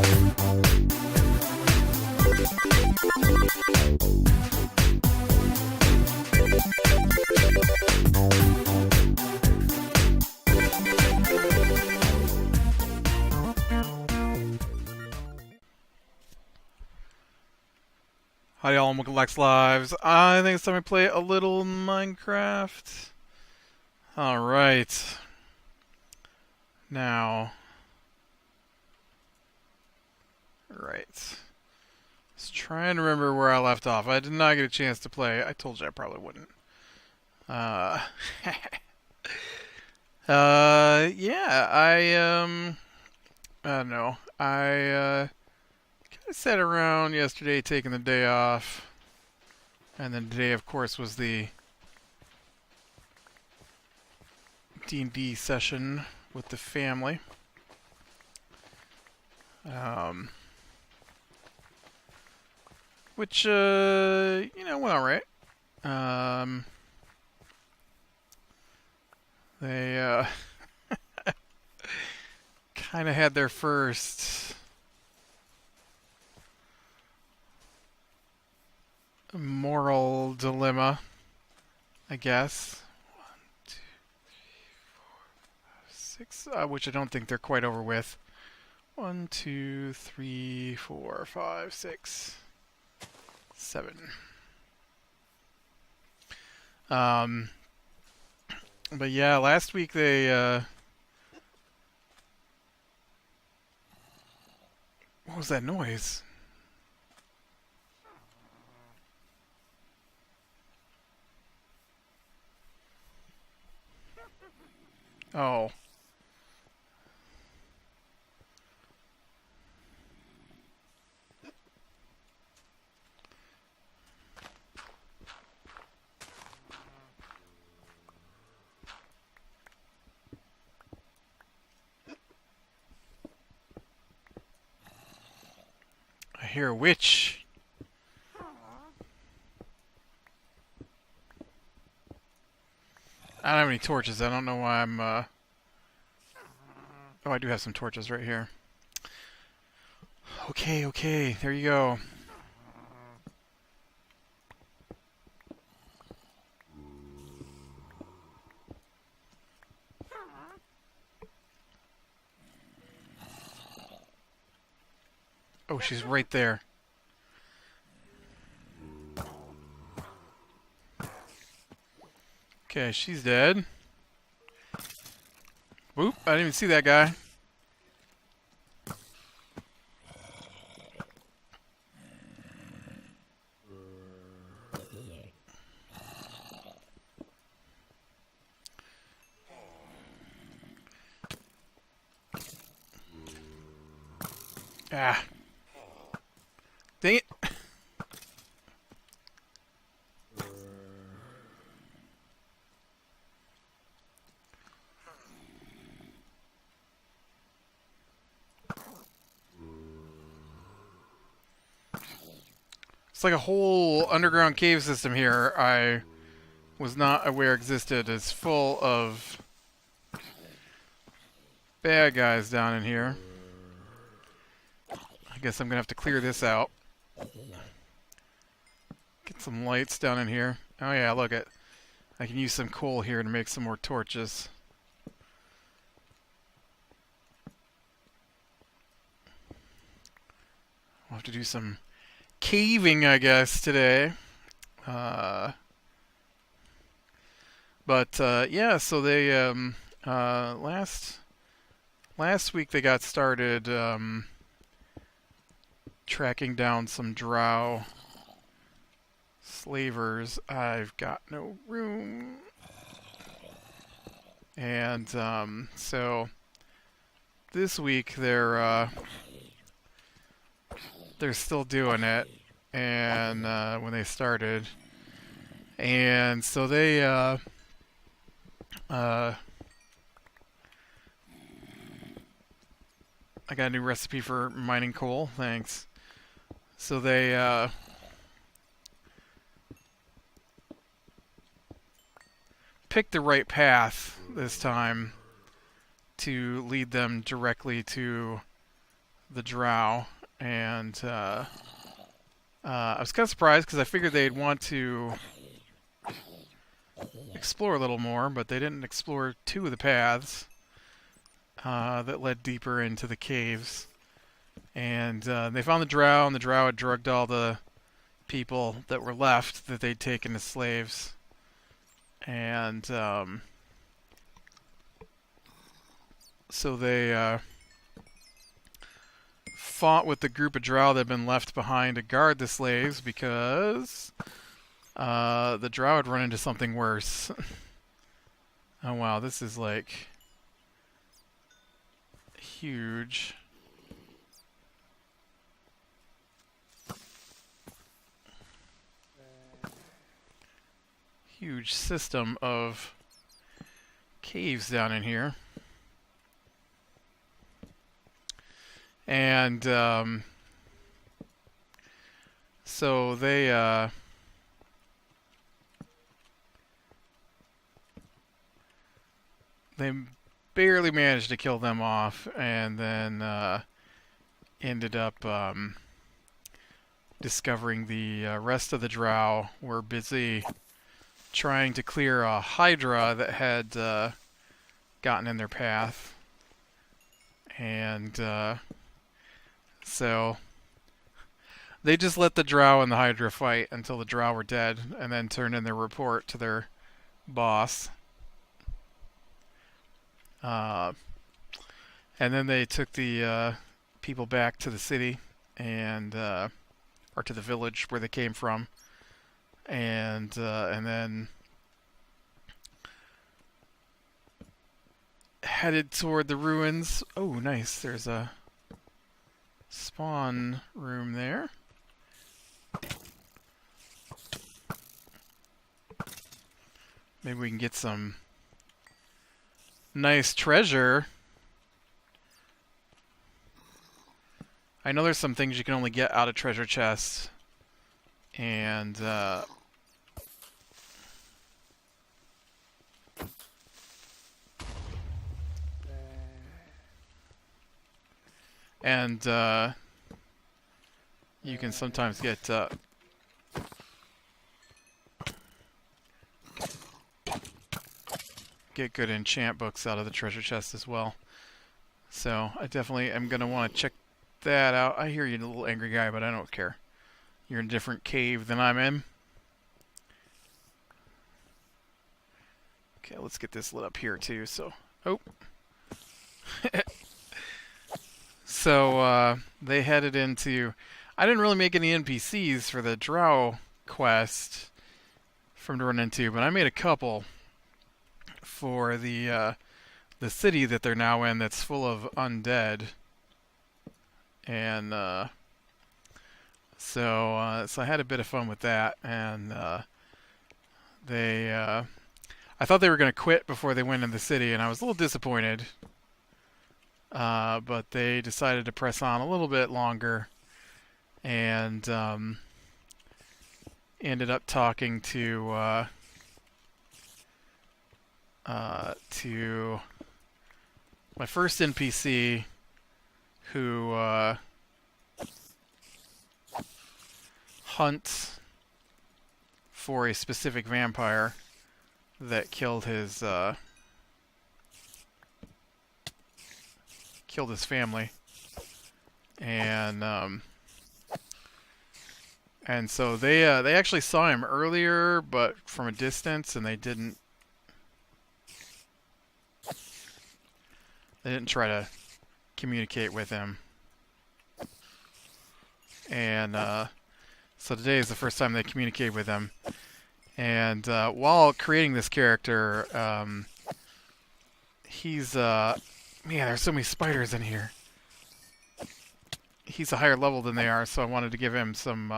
Hi y'all, welcome to Lex Lives. I think it's time to play a little Minecraft. Alright. Now. Right. Just trying to remember where I left off. I did not get a chance to play. I told you I probably wouldn't. Yeah, I don't know. I sat around yesterday taking the day off. And then today, of course, was the D&D session with the family. Which, went alright. They, kind of had their first moral dilemma, I guess. 1, 2, 3, 4, 5, 6, which I don't think they're quite over with. 1, 2, 3, 4, 5, 6, 7. But yeah, last week they, what was that noise? Oh. I hear a witch. I don't have any torches. I don't know why I'm, Oh, I do have some torches right here. Okay, there you go. Oh, she's right there. Okay, she's dead. Whoop, I didn't even see that guy. Ah. Dang it. It's like a whole underground cave system here I was not aware existed. It's full of bad guys down in here. I guess I'm gonna have to clear this out. Get some lights down in here. Oh yeah, look at. I can use some coal here to make some more torches. I'll have to do some caving, I guess, today. But yeah, so they last week they got started tracking down some drow slavers. I've got no room. And so this week they're still doing it, and when they started, and so they I got a new recipe for mining coal. Thanks. So they picked the right path this time to lead them directly to the drow, and I was kind of surprised because I figured they'd want to explore a little more, but they didn't explore two of the paths that led deeper into the caves. And they found the drow, and the drow had drugged all the people that were left that they'd taken as slaves. And so they fought with the group of drow that had been left behind to guard the slaves because the drow had run into something worse. Oh wow, this is like huge. Huge system of caves down in here. And so they barely managed to kill them off, and then ended up discovering the rest of the drow were busy trying to clear a hydra that had gotten in their path. And so they just let the drow and the hydra fight until the drow were dead, and then turned in their report to their boss. And then they took the people back to the city, and or to the village where they came from, and then headed toward the ruins. Oh, nice. There's a spawn room there. Maybe we can get some nice treasure. I know there's some things you can only get out of treasure chests. And you can sometimes get good enchant books out of the treasure chest as well. So I definitely am going to want to check that out. I hear you, little angry guy, but I don't care. You're in a different cave than I'm in. Okay, let's get this lit up here too. So, oh. So they headed into... I didn't really make any NPCs for the drow quest for them to run into, but I made a couple for the city that they're now in that's full of undead. And so I had a bit of fun with that, and I thought they were going to quit before they went in the city, and I was a little disappointed. But they decided to press on a little bit longer, and ended up talking to my first NPC, who hunts for a specific vampire that killed his family, and so they actually saw him earlier, but from a distance, and they didn't try to communicate with him. And so today is the first time they communicated with him. And while creating this character, he's man, there's so many spiders in here. He's a higher level than they are, so I wanted to give him some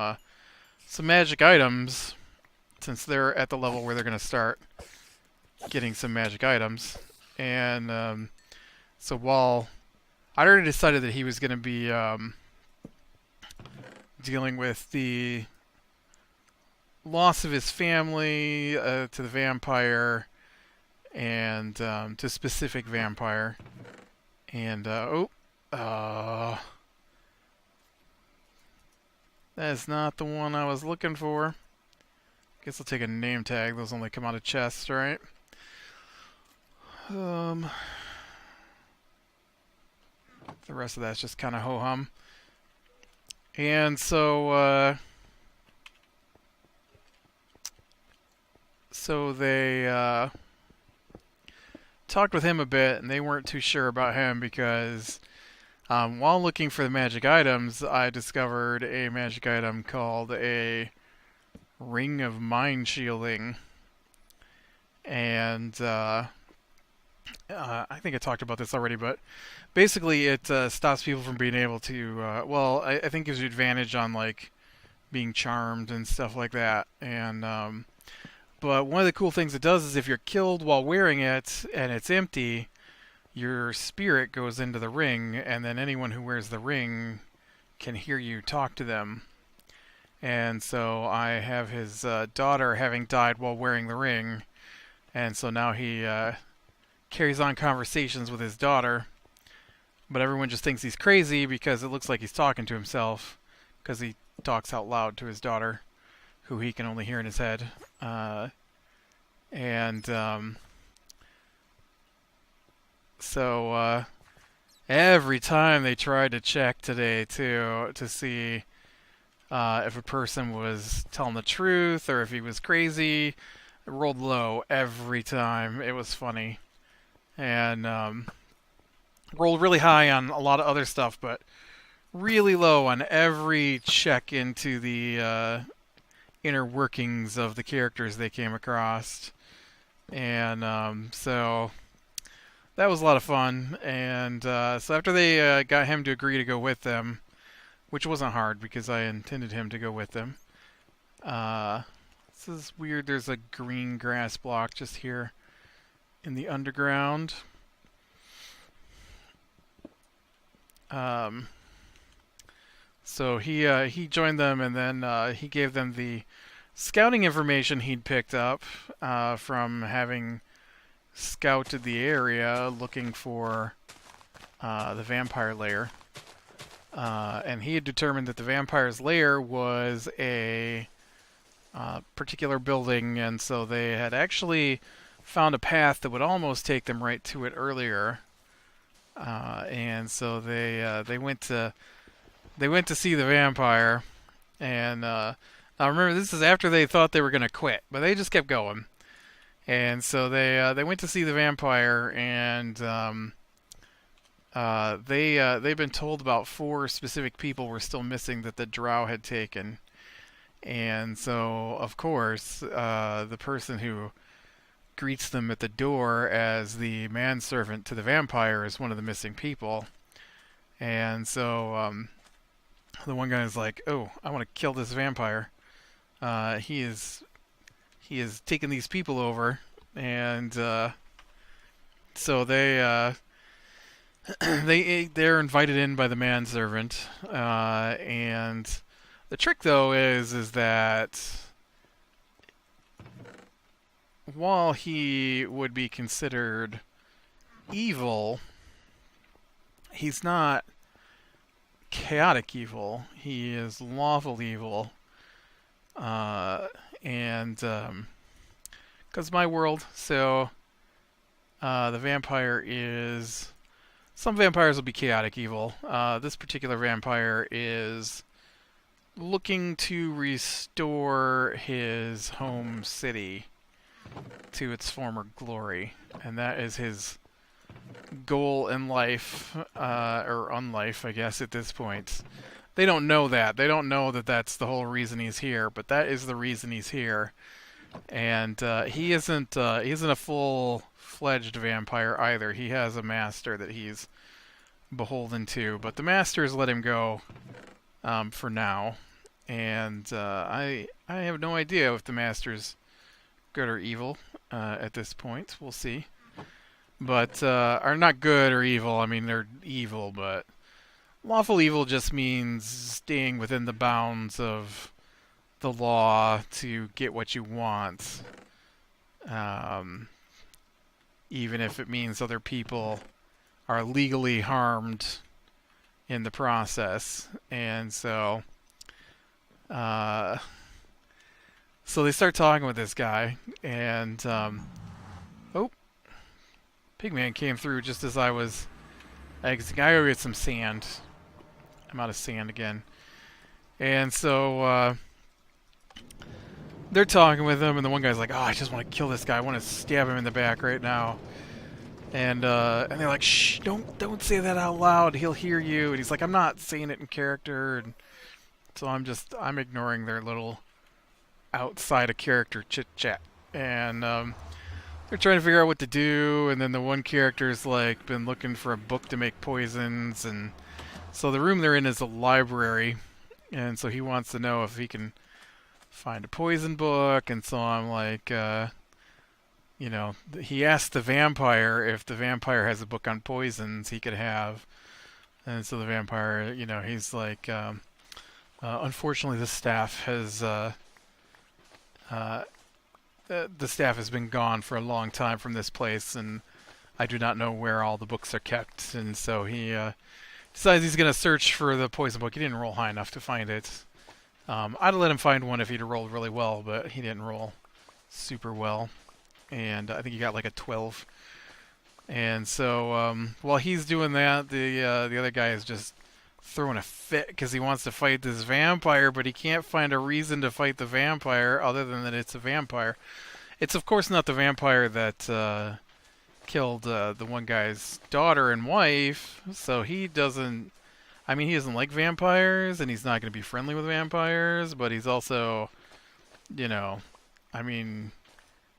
magic items, since they're at the level where they're going to start getting some magic items. And so while I'd already decided that he was going to be dealing with the loss of his family to the vampire, and to specific vampire, and That's not the one I was looking for. Guess I'll take a name tag. Those only come out of chests, right? The rest of that's just kind of ho-hum. And so they talked with him a bit, and they weren't too sure about him because while looking for the magic items, I discovered a magic item called a Ring of Mind Shielding. And I think I talked about this already, but basically it stops people from being able to, well, I think gives you advantage on, like, being charmed and stuff like that. And but one of the cool things it does is if you're killed while wearing it and it's empty, your spirit goes into the ring, and then anyone who wears the ring can hear you talk to them. And so I have his daughter having died while wearing the ring, and so now he carries on conversations with his daughter, but everyone just thinks he's crazy because it looks like he's talking to himself, because he talks out loud to his daughter, who he can only hear in his head. So every time they tried to check today to see if a person was telling the truth or if he was crazy, it rolled low every time. It was funny. And rolled really high on a lot of other stuff, but really low on every check into the inner workings of the characters they came across. And so that was a lot of fun. And so after they got him to agree to go with them, which wasn't hard because I intended him to go with them. This is weird. There's a green grass block just here in the underground. So he joined them, and then he gave them the scouting information he'd picked up from having scouted the area looking for the vampire lair. And he had determined that the vampire's lair was a particular building, and so they had actually found a path that would almost take them right to it earlier. And so they went to see the vampire, and now remember, this is after they thought they were going to quit, but they just kept going. And so they went to see the vampire, and they've been told about 4 specific people were still missing that the drow had taken. And so, of course, the person who greets them at the door as the manservant to the vampire is one of the missing people. And so the one guy is like, "Oh, I want to kill this vampire. He is taking these people over." And so they're invited in by the manservant. And the trick, though, is that while he would be considered evil, he's not chaotic evil. He is lawful evil. And because my world, so the vampire is... Some vampires will be chaotic evil. This particular vampire is looking to restore his home city to its former glory, and that is his goal in life, or unlife, I guess, at this point. They don't know that. They don't know that that's the whole reason he's here, but that is the reason he's here. And he isn't a full-fledged vampire either. He has a master that he's beholden to, but the masters let him go for now. And I have no idea if the master's good or evil at this point. We'll see. But are not good or evil. I mean, they're evil, but lawful evil just means staying within the bounds of the law to get what you want, even if it means other people are legally harmed in the process. And so Uh, so they start talking with this guy, and oh, Pigman came through just as I was exiting. I gotta get some sand. I'm out of sand again. And so they're talking with him, and the one guy's like, "Oh, I just want to kill this guy. I want to stab him in the back right now." And they're like, "Shh, don't say that out loud. He'll hear you." And he's like, "I'm not saying it in character." And so I'm ignoring their little outside of character chit chat. And they're trying to figure out what to do. And then the one character's like been looking for a book to make poisons, and so the room they're in is a library, and so he wants to know if he can find a poison book. And so I'm like, he asked the vampire if the vampire has a book on poisons he could have. And so the vampire, he's like, unfortunately, the staff has been gone for a long time from this place, and I do not know where all the books are kept. And so he decides he's going to search for the poison book. He didn't roll high enough to find it. I'd have let him find one if he'd rolled really well, but he didn't roll super well. And I think he got like a 12. And so while he's doing that, the other guy is just throwing a fit because he wants to fight this vampire, but he can't find a reason to fight the vampire other than that it's a vampire. It's of course not the vampire that killed the one guy's daughter and wife, so he doesn't. I mean, he doesn't like vampires, and he's not going to be friendly with vampires, but he's also, I mean,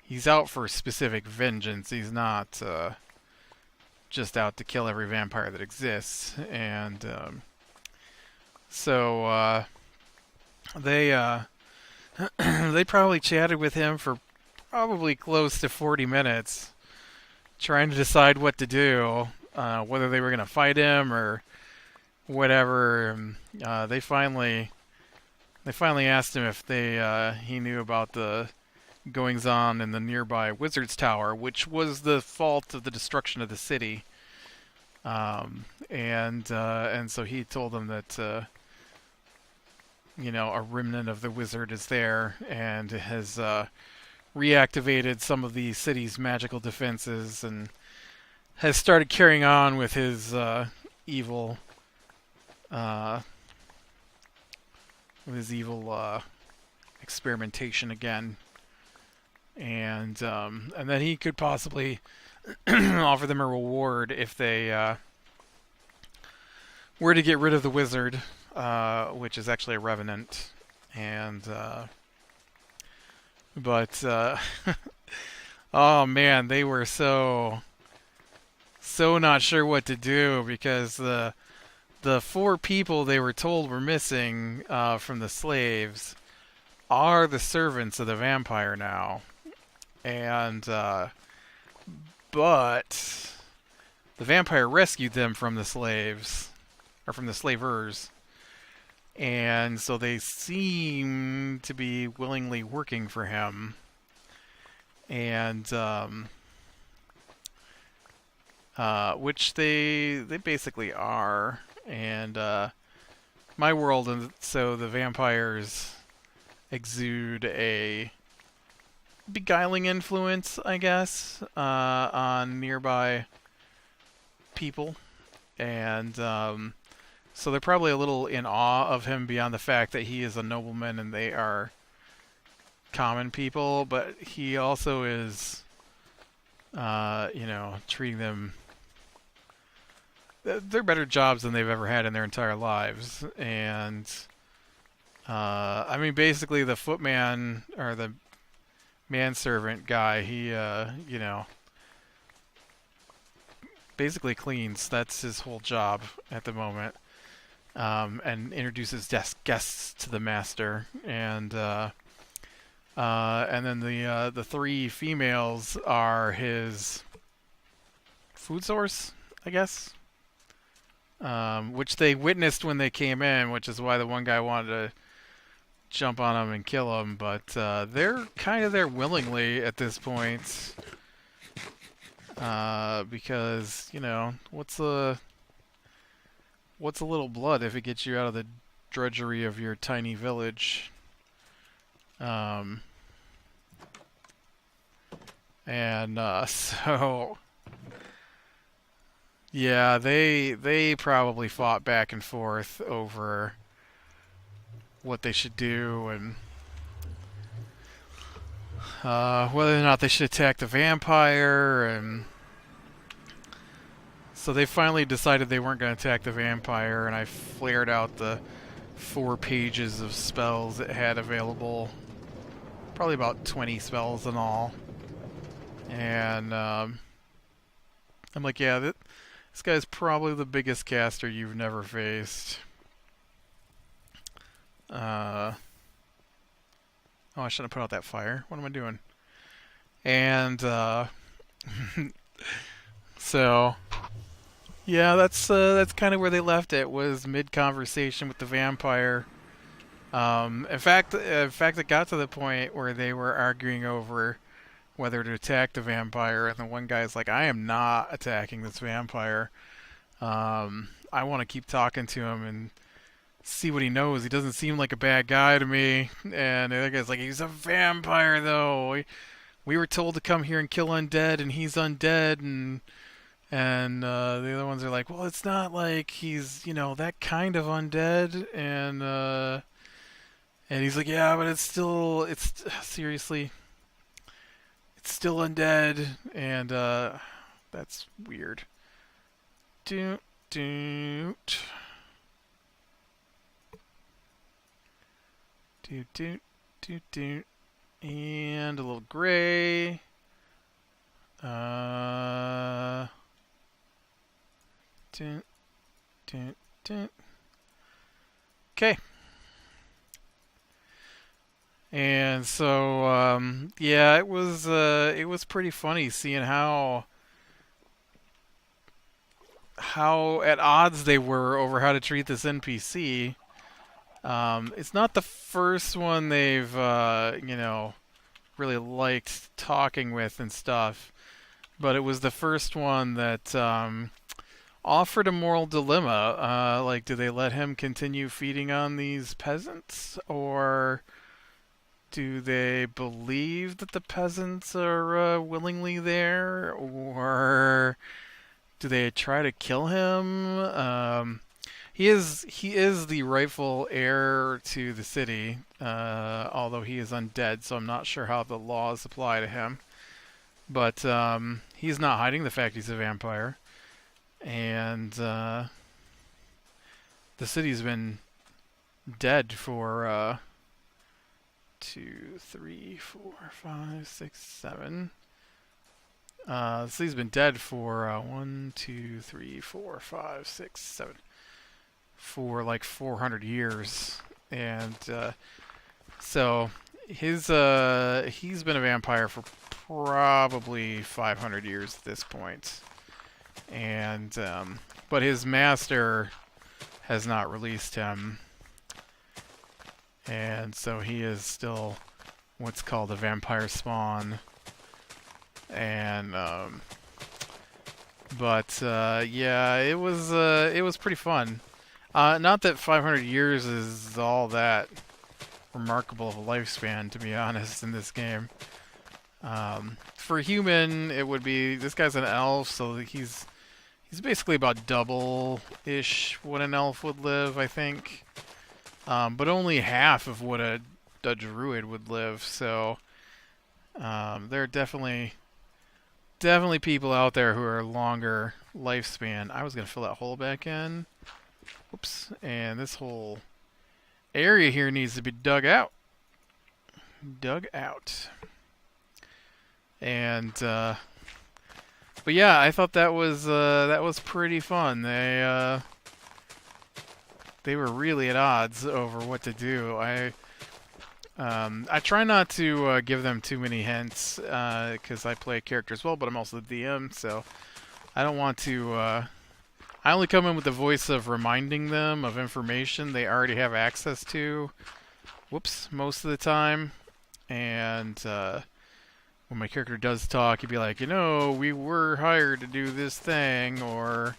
he's out for specific vengeance. He's not just out to kill every vampire that exists. And so they they probably chatted with him for probably close to 40 minutes, trying to decide what to do, whether they were going to fight him or whatever. They finally asked him if he knew about the goings on in the nearby Wizard's Tower, which was the fault of the destruction of the city. And so he told them that a remnant of the wizard is there and has reactivated some of the city's magical defenses and has started carrying on with his evil experimentation again. And then he could possibly offer them a reward if they were to get rid of the wizard, which is actually a revenant. And but oh man, they were so not sure what to do, because the 4 people they were told were missing from the slaves are the servants of the vampire now. And but the vampire rescued them from the slaves, or from the slavers, and so they seem to be willingly working for him. And which they basically are. And my world, and so the vampires exude a beguiling influence, I guess, on nearby people. And so they're probably a little in awe of him beyond the fact that he is a nobleman and they are common people. But he also is, treating them... They're better jobs than they've ever had in their entire lives. And I mean, basically the footman, or the manservant guy, he basically cleans. That's his whole job at the moment. And introduces guests to the master. And then the 3 females are his food source, I guess. Which they witnessed when they came in, which is why the one guy wanted to jump on them and kill them. But they're kind of there willingly at this point, because what's a little blood if it gets you out of the drudgery of your tiny village. So yeah, they probably fought back and forth over what they should do and whether or not they should attack the vampire, and so they finally decided they weren't going to attack the vampire, and I flared out the 4 pages of spells it had available. Probably about 20 spells in all. And I'm like, yeah, this guy's probably the biggest caster you've never faced. Oh, I shouldn't have put out that fire. What am I doing? And so yeah, that's kind of where they left it. Was mid-conversation with the vampire. In fact, it got to the point where they were arguing over whether to attack the vampire, and the one guy's like, "I am not attacking this vampire. I want to keep talking to him and see what he knows. He doesn't seem like a bad guy to me." And the other guy's like, "He's a vampire, though. We were told to come here and kill undead, and he's undead." And the other ones are like, "Well, it's not like he's, that kind of undead." And he's like, "Yeah, but it's seriously, it's still undead." And that's weird. Doot. And a little gray. Okay. And so, yeah, it was pretty funny seeing how at odds they were over how to treat this NPC. It's not the first one they've, really liked talking with and stuff, but it was the first one that offered a moral dilemma. Like, do they let him continue feeding on these peasants, or do they believe that the peasants are willingly there, or do they try to kill him? He is the rightful heir to the city, although he is undead, so I'm not sure how the laws apply to him. But he's not hiding the fact he's a vampire. And the city's been dead for 2, 3, 4, 5, 6, 7. The city's been dead for 1, 2, 3, 4, 5, 6, 7. For like 400 years. And so he's been a vampire for probably 500 years at this point. And but his master has not released him. And so he is still what's called a vampire spawn. And yeah, it was pretty fun. Not that 500 years is all that remarkable of a lifespan, to be honest, in this game. For a human, it would be... This guy's an elf, so he's basically about double-ish what an elf would live, I think. But only half of what a druid would live, so... there are definitely people out there who are longer lifespan. I was going to fill that hole back in. Oops. And this whole area here needs to be dug out. And but yeah, I thought that was pretty fun. They were really at odds over what to do. I try not to give them too many hints because I play characters well, but I'm also the DM, so I don't want to. I only come in with the voice of reminding them of information they already have access to. Whoops, most of the time. And when my character does talk, he'd be like, we were hired to do this thing, or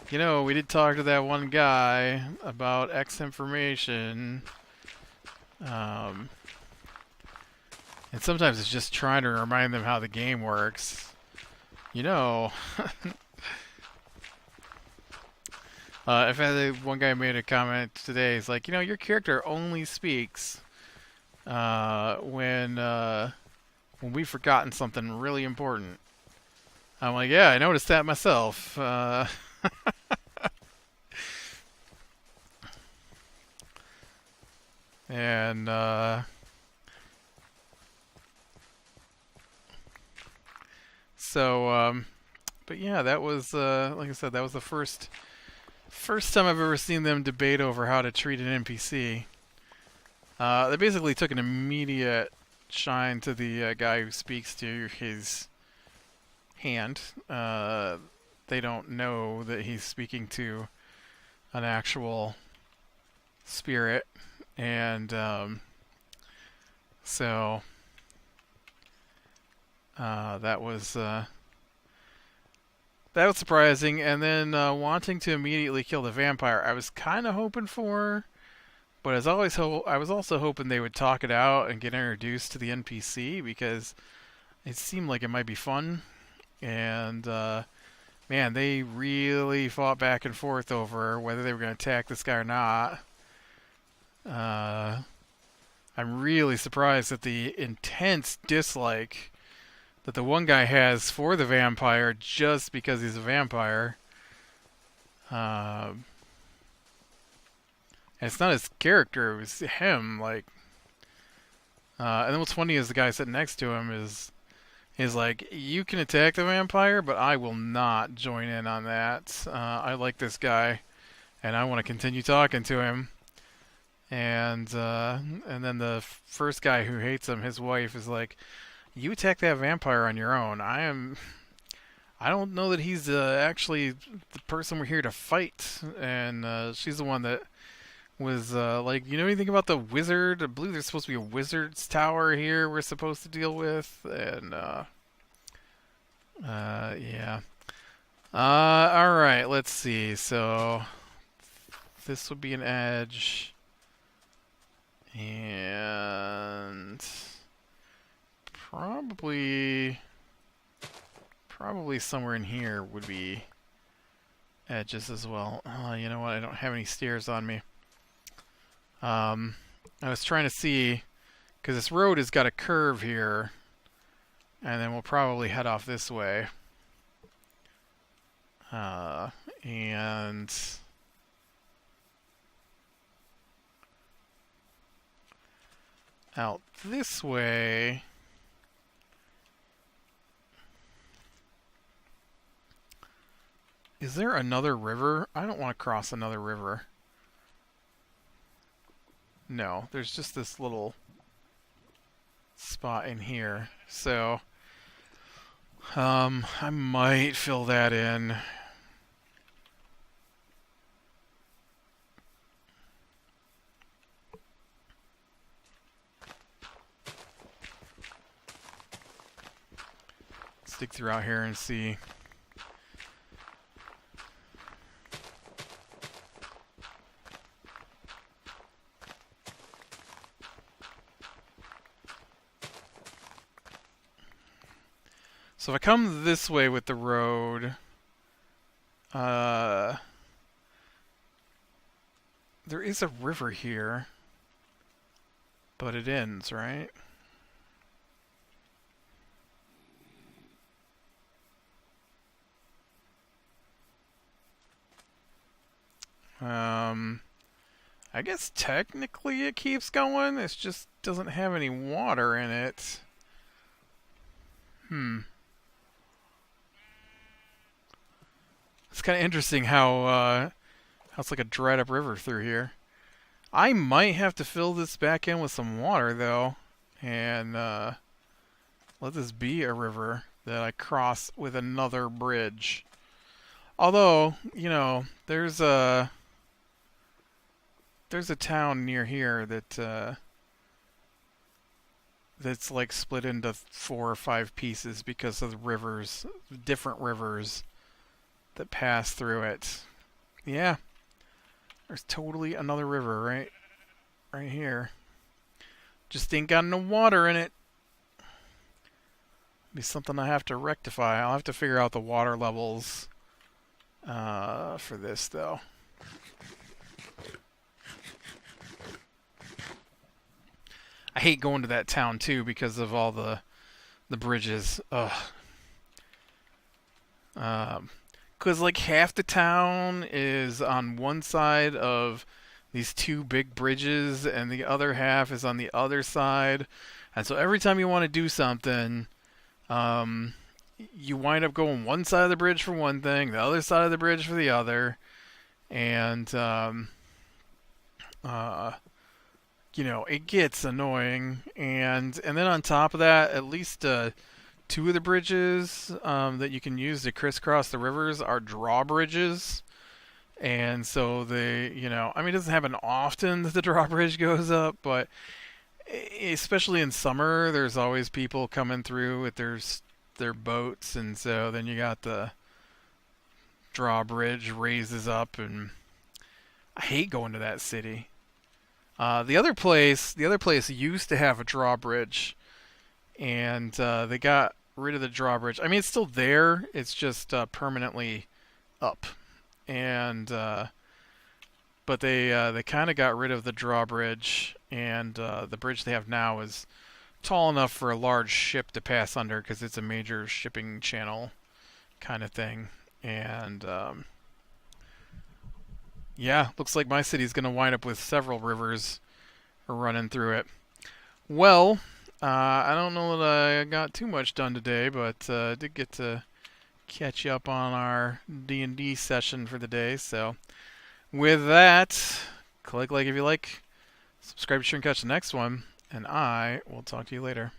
You know, we did talk to that one guy about X information. Um, and sometimes it's just trying to remind them how the game works. You know, I've had one guy made a comment today. He's like, you know, your character only speaks when we've forgotten something really important. I'm like, yeah, I noticed that myself. And but yeah, that was like I said, that was the first time I've ever seen them debate over how to treat an NPC. They basically took an immediate shine to the guy who speaks to his hand. They don't know that he's speaking to an actual spirit, and so that was surprising. And then wanting to immediately kill the vampire, I was kind of hoping for, but as always, I was also hoping they would talk it out and get introduced to the NPC because it seemed like it might be fun. And man, they really fought back and forth over whether they were going to attack this guy or not. I'm really surprised at the intense dislike that the one guy has for the vampire just because he's a vampire. And it's not his character; it was him. Like, and then what's funny is the guy sitting next to him is like, you can attack the vampire, but I will not join in on that. I like this guy, and I want to continue talking to him. And then the first guy who hates him, his wife, is like, "You attack that vampire on your own. I don't know that he's actually the person we're here to fight." And she's the one that was like, "You know anything about the wizard? I believe there's supposed to be a wizard's tower here we're supposed to deal with." And yeah. All right. Let's see. So this would be an edge. And probably somewhere in here would be edges as well. You know what? I don't have any stairs on me. I was trying to see, because this road has got a curve here, and then we'll probably head off this way. And out this way. Is there another river? I don't want to cross another river. No, there's just this little spot in here. So, I might fill that in. Dig through out here and see. So if I come this way with the road, there is a river here, but it ends, right? I guess technically it keeps going. It just doesn't have any water in it. It's kind of interesting how it's like a dried up river through here. I might have to fill this back in with some water though, and let this be a river that I cross with another bridge. Although, you know, there's a town near here that that's like split into 4 or 5 pieces because of the rivers, different rivers that pass through it. Yeah, there's totally another river right here. Just ain't got no water in it. Be something I have to rectify. I'll have to figure out the water levels for this, though. I hate going to that town, too, because of all the bridges. Ugh. Because, like, half the town is on one side of these two big bridges, and the other half is on the other side. And so every time you want to do something, you wind up going one side of the bridge for one thing, the other side of the bridge for the other. And, you know, it gets annoying. And then on top of that, at least two of the bridges that you can use to crisscross the rivers are drawbridges. And so they, you know, I mean, it doesn't happen often that the drawbridge goes up, but especially in summer, there's always people coming through with their boats, and so then you got the drawbridge raises up, and I hate going to that city. The other place used to have a drawbridge, and they got rid of the drawbridge. I mean, it's still there. It's just permanently up, and but they kind of got rid of the drawbridge, and the bridge they have now is tall enough for a large ship to pass under because it's a major shipping channel kind of thing. And yeah, looks like my city's going to wind up with several rivers running through it. Well, I don't know that I got too much done today, but I did get to catch you up on our D&D session for the day. So with that, click like if you like, subscribe to catch the next one, and I will talk to you later.